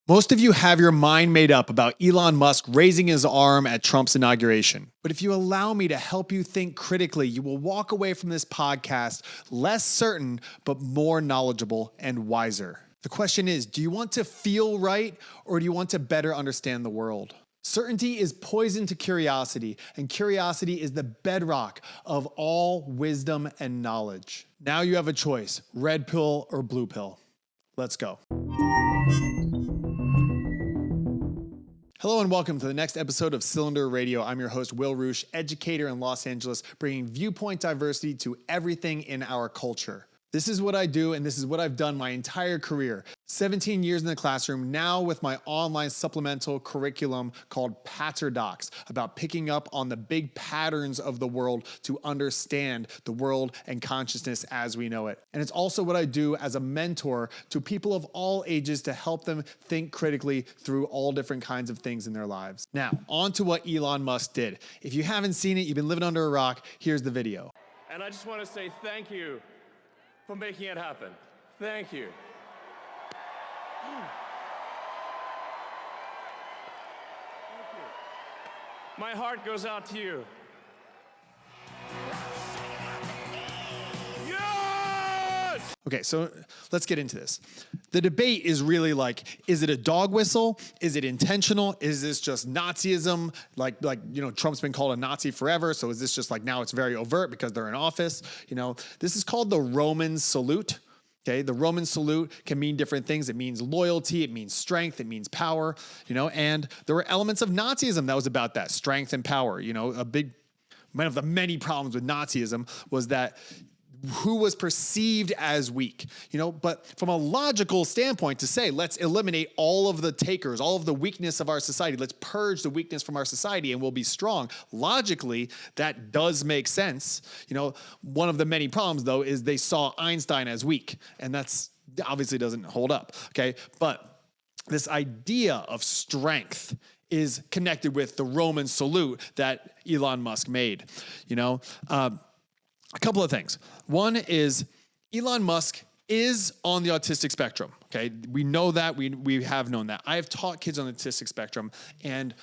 Most of you have your mind made up about Elon Musk raising his arm at Trump's inauguration. But if you allow me to help you think critically, you will walk away from this podcast less certain, but more knowledgeable and wiser. The question is, do you want to feel right or do you want to better understand the world? Certainty is poison to curiosity, and curiosity is the bedrock of all wisdom and knowledge. Now you have a choice, red pill or blue pill. Let's go. Hello and welcome to the next episode of Cylinder Radio. I'm your host, Will Roosh, educator in Los Angeles, bringing viewpoint diversity to everything in our culture. This is what I do, and this is what I've done my entire career. 17 years in the classroom, now with my online supplemental curriculum called Patterdocs, about picking up on the big patterns of the world to understand the world and consciousness as we know it. And it's also what I do as a mentor to people of all ages to help them think critically through all different kinds of things in their lives. Now, on to what Elon Musk did. If you haven't seen it, you've been living under a rock, here's the video. And I just want to say thank you for making it happen. Thank you. Thank you. My heart goes out to you. Yes! Okay, so let's get into this. The debate is really like, is it a dog whistle? Is it intentional? Is this just Nazism? Like Trump's been called a Nazi forever. So is this just like now it's very overt because they're in office? This is called the Roman salute. Okay, the Roman salute can mean different things. It means loyalty, it means strength, it means power, and there were elements of Nazism that was about that, strength and power. One of the many problems with Nazism was that who was perceived as weak, but from a logical standpoint to say, let's eliminate all of the takers, all of the weakness of our society. Let's purge the weakness from our society and we'll be strong. Logically, that does make sense. One of the many problems though, is they saw Einstein as weak, and that's obviously doesn't hold up. Okay. But this idea of strength is connected with the Roman salute that Elon Musk made, A couple of things. One is Elon Musk is on the autistic spectrum. Okay, we know that. We have known that. I have taught kids on the autistic spectrum, and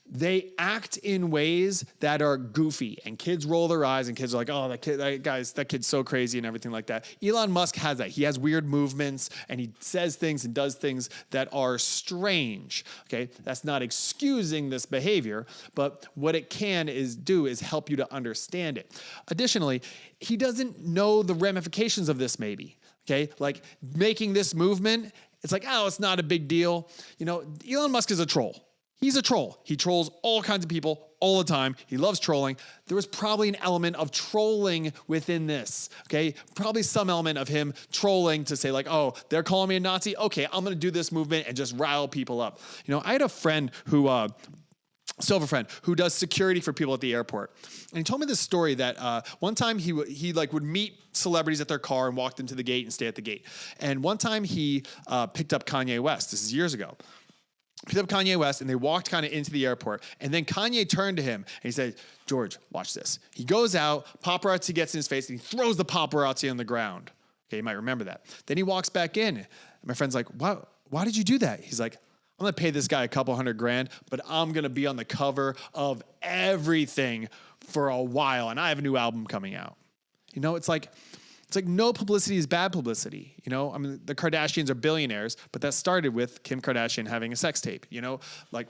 they act in ways that are goofy, and kids roll their eyes, and kids are like, "Oh, that kid's so crazy," and everything like that. Elon Musk has that. He has weird movements, and he says things and does things that are strange. Okay, that's not excusing this behavior, but what it can do is help you to understand it. Additionally, he doesn't know the ramifications of this. Maybe. Okay, like making this movement, it's like, oh, it's not a big deal. Elon Musk is a troll. He's a troll. He trolls all kinds of people all the time. He loves trolling. There was probably an element of trolling within this, okay? Probably some element of him trolling to say like, oh, they're calling me a Nazi. Okay, I'm going to do this movement and just rile people up. I had a friend who, still have a friend who does security for people at the airport. And he told me this story that one time he would meet celebrities at their car and walked into the gate and stay at the gate. And one time he picked up Kanye West. This is years ago. Picked up Kanye West, and they walked kind of into the airport. And then Kanye turned to him, and he said, George, watch this. He goes out, paparazzi gets in his face, and he throws the paparazzi on the ground. Okay, you might remember that. Then he walks back in, and my friend's like, why did you do that? He's like, I'm going to pay this guy a couple $100,000, but I'm going to be on the cover of everything for a while, and I have a new album coming out. It's like no publicity is bad publicity. The Kardashians are billionaires, but that started with Kim Kardashian having a sex tape,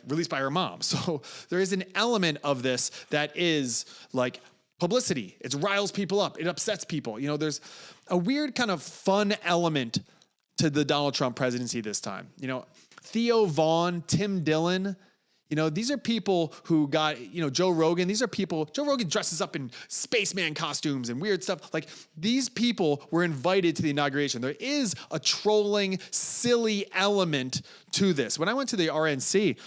released by her mom. So there is an element of this that is like publicity. It riles people up. It upsets people. There's a weird kind of fun element to the Donald Trump presidency this time. Theo Vaughn, Tim Dillon, these are people who got, Joe Rogan. Joe Rogan dresses up in spaceman costumes and weird stuff. Like, these people were invited to the inauguration. There is a trolling, silly element to this. When I went to the RNC,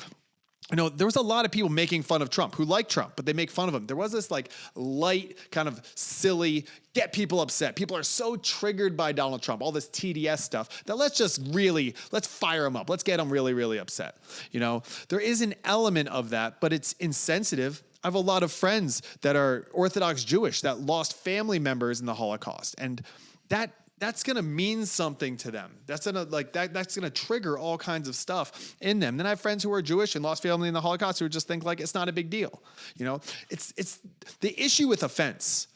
there was a lot of people making fun of Trump who like Trump, but they make fun of him. There was this like light kind of silly, get people upset. People are so triggered by Donald Trump, all this TDS stuff, that let's fire him up. Let's get him really, really upset. There is an element of that, but it's insensitive. I have a lot of friends that are Orthodox Jewish that lost family members in the Holocaust. And that that's going to mean something to them. That's going to that's going to trigger all kinds of stuff in them. Then I have friends who are Jewish and lost family in the Holocaust who just think like it's not a big deal. You know, it's the issue with offense.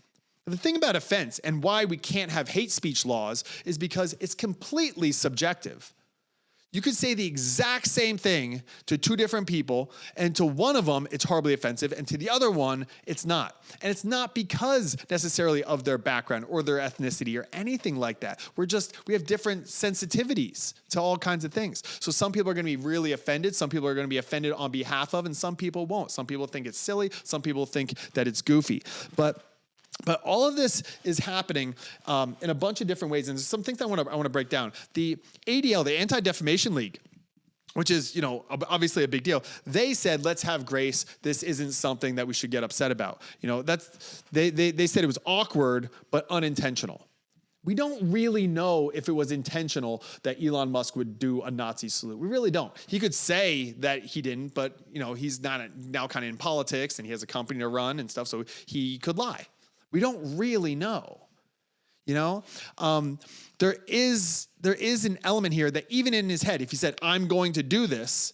The thing about offense and why we can't have hate speech laws is because it's completely subjective. You could say the exact same thing to two different people, and to one of them, it's horribly offensive, and to the other one, it's not. And it's not because necessarily of their background or their ethnicity or anything like that. We have different sensitivities to all kinds of things. So some people are going to be really offended. Some people are going to be offended on behalf of, and some people won't. Some people think it's silly. Some people think that it's goofy. But all of this is happening in a bunch of different ways, and there's some things I want to break down. The ADL, the Anti-Defamation League, which is, obviously a big deal. They said, let's have grace. This isn't something that we should get upset about. They said it was awkward but unintentional. We don't really know if it was intentional that Elon Musk would do a Nazi salute. We really don't. He could say that he didn't, but he's not now kind of in politics and he has a company to run and stuff, so he could lie. We don't really know, there is an element here that even in his head, if he said, I'm going to do this,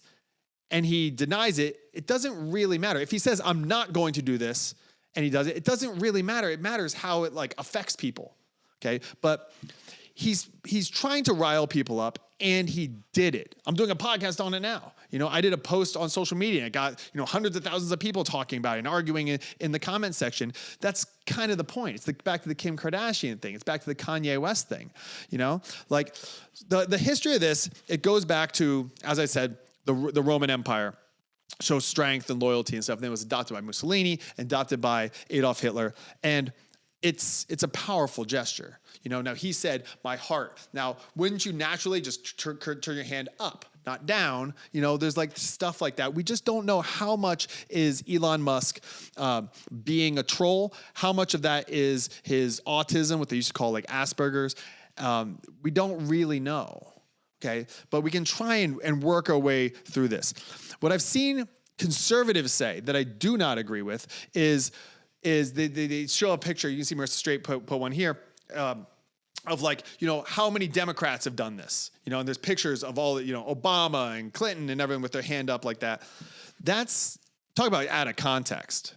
and he denies it, it doesn't really matter. If he says, I'm not going to do this, and he does it, it doesn't really matter. It matters how it affects people, okay? But he's trying to rile people up, and he did it. I'm doing a podcast on it now. I did a post on social media. It got, hundreds of thousands of people talking about it and arguing in the comment section. That's kind of the point. It's back to the Kim Kardashian thing. It's back to the Kanye West thing. The history of this, it goes back to, as I said, the Roman Empire shows strength and loyalty and stuff. And then it was adopted by Mussolini, adopted by Adolf Hitler. And it's a powerful gesture. Now he said, my heart. Now, wouldn't you naturally just turn your hand up, not down? There's stuff like that. We just don't know how much is Elon Musk being a troll, how much of that is his autism, what they used to call Asperger's. We don't really know, okay? But we can try and work our way through this. What I've seen conservatives say that I do not agree with is they show a picture. You can see Marissa Straight put one here of how many Democrats have done this, and there's pictures of all, Obama and Clinton and everyone with their hand up like that. That's, talk about out of context,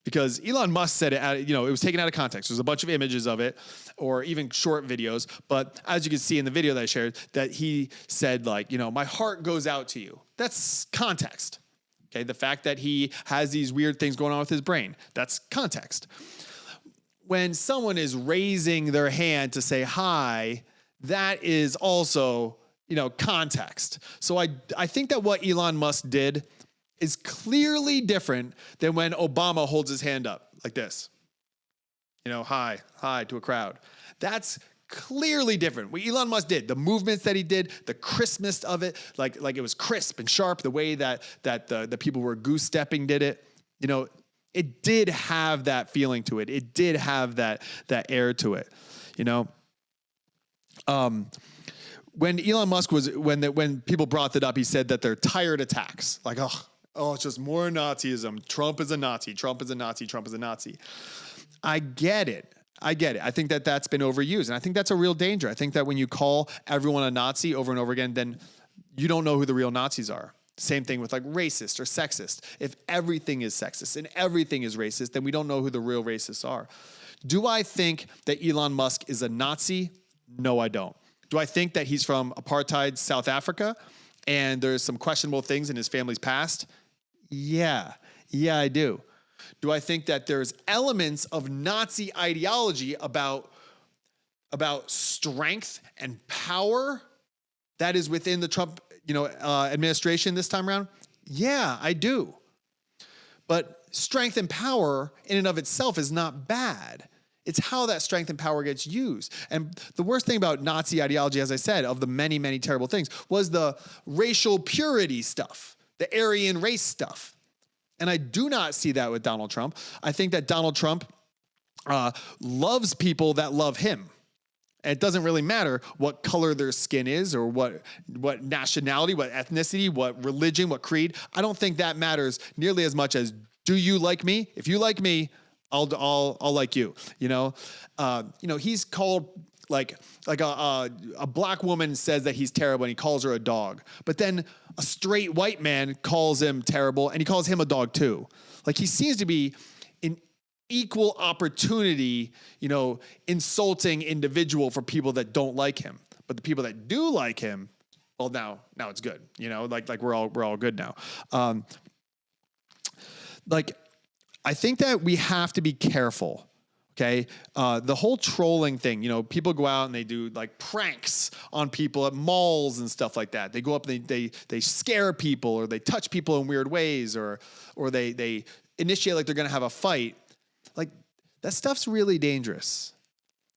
because Elon Musk said it, it was taken out of context. There's a bunch of images of it or even short videos. But as you can see in the video that I shared, that he said my heart goes out to you. That's context. Okay, the fact that he has these weird things going on with his brain, that's context. When someone is raising their hand to say hi, that is also, context. So I think that what Elon Musk did is clearly different than when Obama holds his hand up like this. Hi to a crowd. That's clearly different. What Elon Musk did, the movements that he did, the crispness of it, like it was crisp and sharp, the way that the people were goose stepping did it, it did have that feeling to it. It did have that air to it, When Elon Musk when people brought that up, he said that they're tired attacks. It's just more Nazism. Trump is a Nazi. Trump is a Nazi. Trump is a Nazi. I get it. I think that that's been overused. And I think that's a real danger. I think that when you call everyone a Nazi over and over again, then you don't know who the real Nazis are. Same thing with racist or sexist. If everything is sexist and everything is racist, then we don't know who the real racists are. Do I think that Elon Musk is a Nazi? No, I don't. Do I think that he's from apartheid South Africa and there's some questionable things in his family's past? Yeah, I do. Do I think that there's elements of Nazi ideology about strength and power that is within the Trump, administration this time around? Yeah, I do. But strength and power in and of itself is not bad. It's how that strength and power gets used. And the worst thing about Nazi ideology, as I said, of the many, many terrible things, was the racial purity stuff, the Aryan race stuff. And I do not see that with Donald Trump. I think that Donald Trump loves people that love him. And it doesn't really matter what color their skin is or what nationality, what ethnicity, what religion, what creed. I don't think that matters nearly as much as, do you like me? If you like me, I'll like you. He's called like a black woman says that he's terrible and he calls her a dog, but then a straight white man calls him terrible and he calls him a dog too. Like he seems to be an equal opportunity, insulting individual for people that don't like him. But the people that do like him, well, now it's good. Like we're all good now. I think that we have to be careful. Okay. The whole trolling thing, people go out and they do like pranks on people at malls and stuff like that. They go up and they scare people, or they touch people in weird ways, or they initiate like they're going to have a fight. Like that stuff's really dangerous,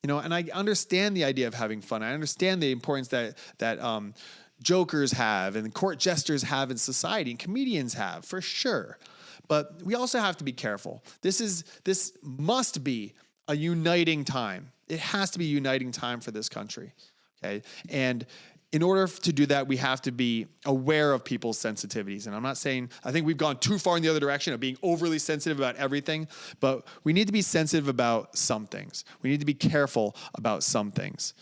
and I understand the idea of having fun. I understand the importance that jokers have and court jesters have in society and comedians have, for sure. But we also have to be careful. This must be a uniting time. It has to be a uniting time for this country, okay? And in order to do that, we have to be aware of people's sensitivities. And I'm not saying, I think we've gone too far in the other direction of being overly sensitive about everything, but we need to be sensitive about some things. We need to be careful about some things,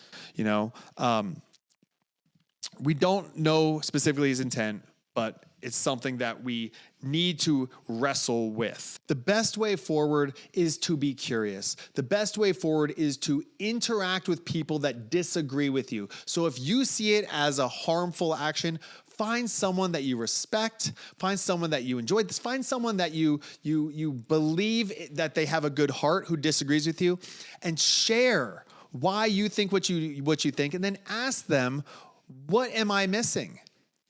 we don't know specifically his intent, but it's something that we need to wrestle with. The best way forward is to be curious. The best way forward is to interact with people that disagree with you. So if you see it as a harmful action, find someone that you respect, find someone that you enjoy, find someone that you believe that they have a good heart who disagrees with you, and share why you think what you think, and then ask them, what am I missing?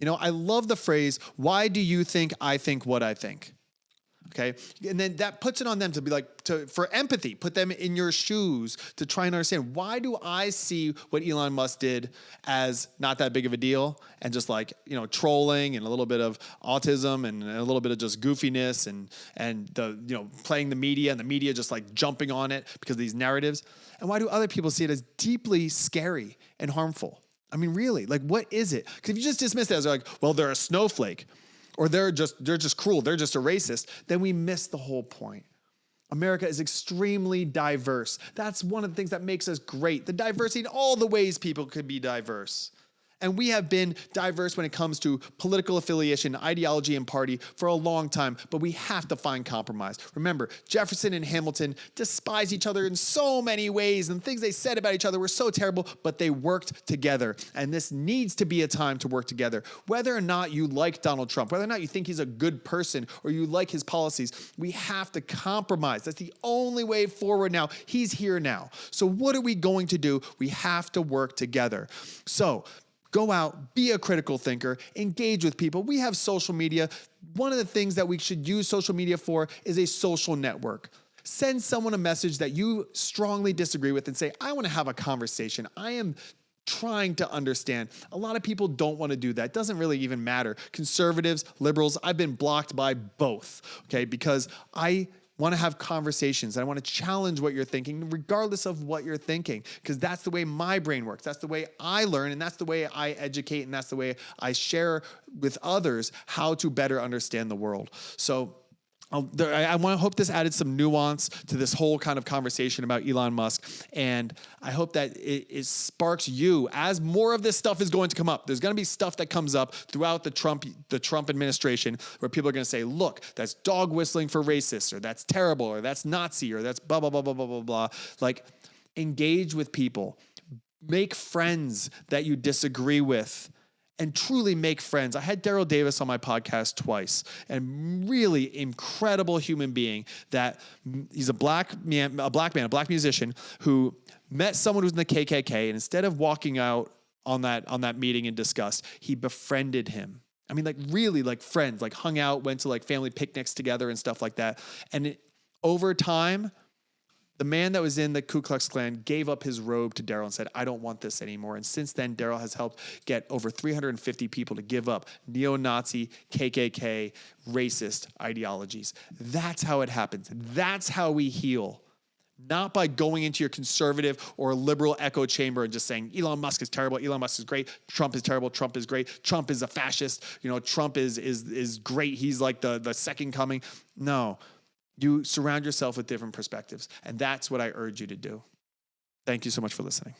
I love the phrase, why do you think I think what I think? Okay. And then that puts it on them to be for empathy, put them in your shoes to try and understand, why do I see what Elon Musk did as not that big of a deal, and just trolling and a little bit of autism and a little bit of just goofiness and the, playing the media and the media just jumping on it because of these narratives. And why do other people see it as deeply scary and harmful? I mean, really, what is it? Because if you just dismiss it as well, they're a snowflake, or they're just cruel, they're just a racist, then we miss the whole point. America is extremely diverse. That's one of the things that makes us great. The diversity in all the ways people could be diverse. And we have been diverse when it comes to political affiliation, ideology, and party for a long time, but we have to find compromise. Remember, Jefferson and Hamilton despised each other in so many ways, and things they said about each other were so terrible, but they worked together. And this needs to be a time to work together. Whether or not you like Donald Trump, whether or not you think he's a good person or you like his policies, we have to compromise. That's the only way forward now. He's here now. So what are we going to do? We have to work together. So go out, be a critical thinker, engage with people. We have social media. One of the things that we should use social media for is a social network. Send someone a message that you strongly disagree with and say, I want to have a conversation. I am trying to understand. A lot of people don't want to do that. It doesn't really even matter. Conservatives, liberals, I've been blocked by both, okay, because I want to have conversations. I want to challenge what you're thinking, regardless of what you're thinking, because that's the way my brain works. That's the way I learn, and that's the way I educate, and that's the way I share with others how to better understand the world. So I hope this added some nuance to this whole kind of conversation about Elon Musk, and I hope that it sparks you as more of this stuff is going to come up. There's going to be stuff that comes up throughout the Trump administration where people are going to say, look, that's dog whistling for racists, or that's terrible, or that's Nazi, or that's blah, blah, blah, blah, blah, blah, blah. Engage with people. Make friends that you disagree with. And truly make friends. I had Daryl Davis on my podcast twice, and really incredible human being that he's a black musician who met someone who's in the KKK, and instead of walking out on that meeting in disgust, he befriended him. I mean, really friends, hung out, went to family picnics together and stuff like that. And over time, the man that was in the Ku Klux Klan gave up his robe to Daryl and said, I don't want this anymore. And since then, Daryl has helped get over 350 people to give up neo-Nazi, KKK, racist ideologies. That's how it happens. That's how we heal. Not by going into your conservative or liberal echo chamber and just saying, Elon Musk is terrible, Elon Musk is great, Trump is terrible, Trump is great, Trump is a fascist, Trump is great, he's like the second coming. No. You surround yourself with different perspectives, and that's what I urge you to do. Thank you so much for listening.